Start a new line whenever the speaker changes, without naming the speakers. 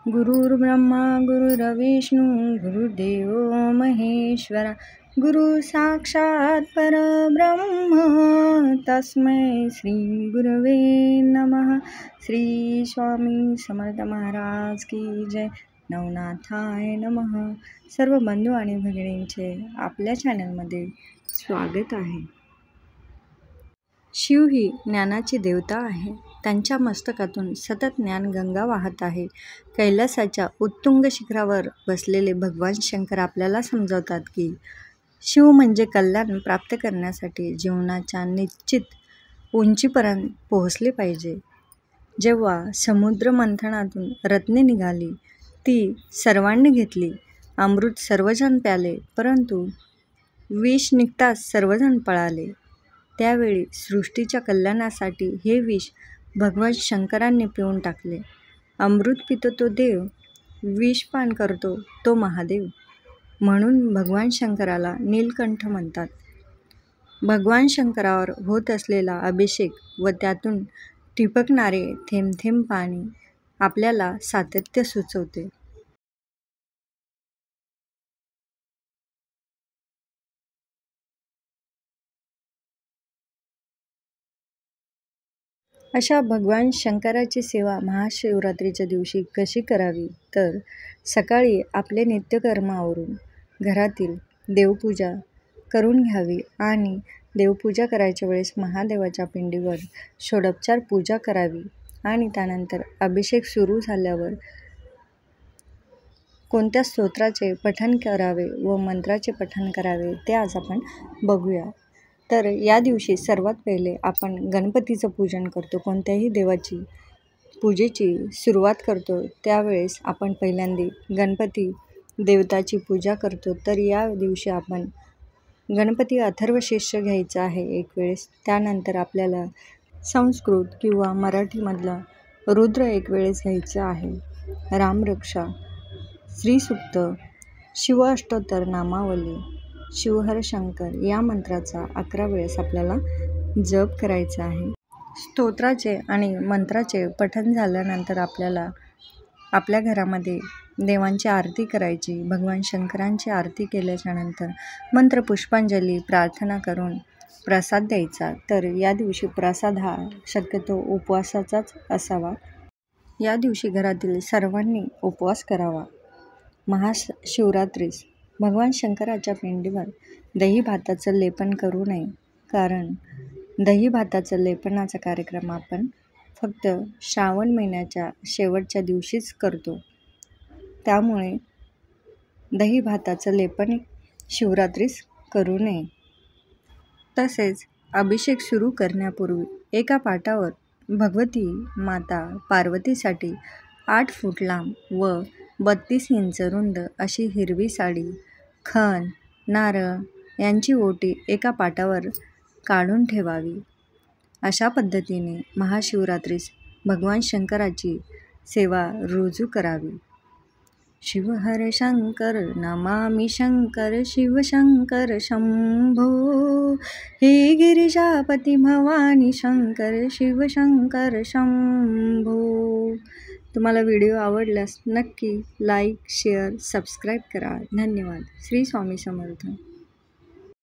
गुरुर्ब्रह्मा गुरुर्विष्णू गुरुदेव महेश्वरा गुरु साक्षात परब्रह्म तस्मै श्री गुरवे नमः। श्री स्वामी समर्थ महाराज की जय। नवनाथाय नमः। सर्व बंधू आणि भगिनींचे आपल्या चॅनलमध्ये स्वागत आहे। शिव ही ज्ञानाची देवता आहे। त्यांच्या मस्तकातून सतत ज्ञान गंगा वाहत आहे। कैलासाच्या उत्तुंग शिखरावर बसलेले भगवान शंकर आपल्याला समजावतात की शिव म्हणजे कल्याण प्राप्त करण्यासाठी जीवनाच्या निश्चित उंचीपर्यंत पोहोचले पाहिजे। जेव्हा समुद्र मंथनातून रत्ने निघाली, ती सर्वांनी घेतली, अमृत सर्वजण प्याले, परंतु विष निघताच सर्वजण पळाले। त्यावेळी सृष्टीच्या कल्याणासाठी हे विष भगवान शंकरांनी पिऊन टाकले। अमृत पितो तो देव, विषपान करतो तो महादेव, म्हणून भगवान शंकराला नीलकंठ म्हणतात। भगवान शंकरावर होत असलेला अभिषेक व त्यातून ठिबकणारे थेंब थेंब पाणी आपल्याला सातत्य सुचवते। अशा भगवान शंकराची सेवा महाशिवरात्रीच्या दिवशी कशी करावी, तर सकाळी आपले नित्यकर्मावरून घरातील देवपूजा करून घ्यावी आणि देवपूजा करायच्या वेळेस महादेवाच्या पिंडीवर षोडोपचार पूजा करावी आणि त्यानंतर अभिषेक सुरू झाल्यावर कोणत्या स्तोत्राचे पठण करावे व मंत्राचे पठण करावे ते आज आपण बघूया। तर या दिवशी सर्वात पहिले आपण गणपतीचं पूजन करतो। कोणत्याही देवाची पूजेची सुरुवात करतो त्यावेळेस आपण पहिल्यांदा गणपती देवताची पूजा करतो। तर या दिवशी आपण गणपती अथर्वशीर्ष घ्यायचं आहे एक वेळेस। त्यानंतर आपल्याला संस्कृत किंवा मराठीमधला रुद्र एक वेळेस घ्यायचं आहे। रामरक्षा, श्रीसूक्त, शिव अष्टोत्तर नामावली, शिवहर शंकर या मंत्राचा 11 वेळेस आपल्याला जप करायचा आहे। स्तोत्राचे आणि मंत्राचे पठण झाल्यानंतर आपल्याला आपल्या घरामध्ये देवांची आरती करायची। भगवान शंकरांची आरती केल्याच्यानंतर मंत्र पुष्पांजली प्रार्थना करून प्रसाद द्यायचा। तर या दिवशी प्रसाद हा शक्यतो उपवासाचाच असावा। या दिवशी घरातील सर्वांनी उपवास करावा। महाशिवरात्रीस भगवान शंकराच्या पिंडीवर दही भाताचं लेपन करू नये, कारण दही भाताचं लेपनाचा कार्यक्रम आपण फक्त श्रावण महिन्याच्या शेवटच्या दिवशीच करतो। त्यामुळे दही भाताचं लेपन शिवरात्रीस करू नये। तसेच अभिषेक सुरू करण्यापूर्वी एका पाटावर भगवती माता पार्वतीसाठी 8 फूट लांब व 32 इंच रुंद अशी हिरवी साडी, खण, नारळ यांची ओटी एका पाटावर काढून ठेवावी। अशा पद्धतीने महाशिवरात्रीस भगवान शंकराची सेवा रुजू करावी। शिवहर शंकर नमामि शंकर शिव शंकर शंभो, हे गिरिजापती भवानी शंकर शिव शंकर शंभो। तुम्हाला व्हिडिओ आवडल्यास नक्की लाईक, शेअर, सबस्क्राईब करा। धन्यवाद। श्री स्वामी समर्थ।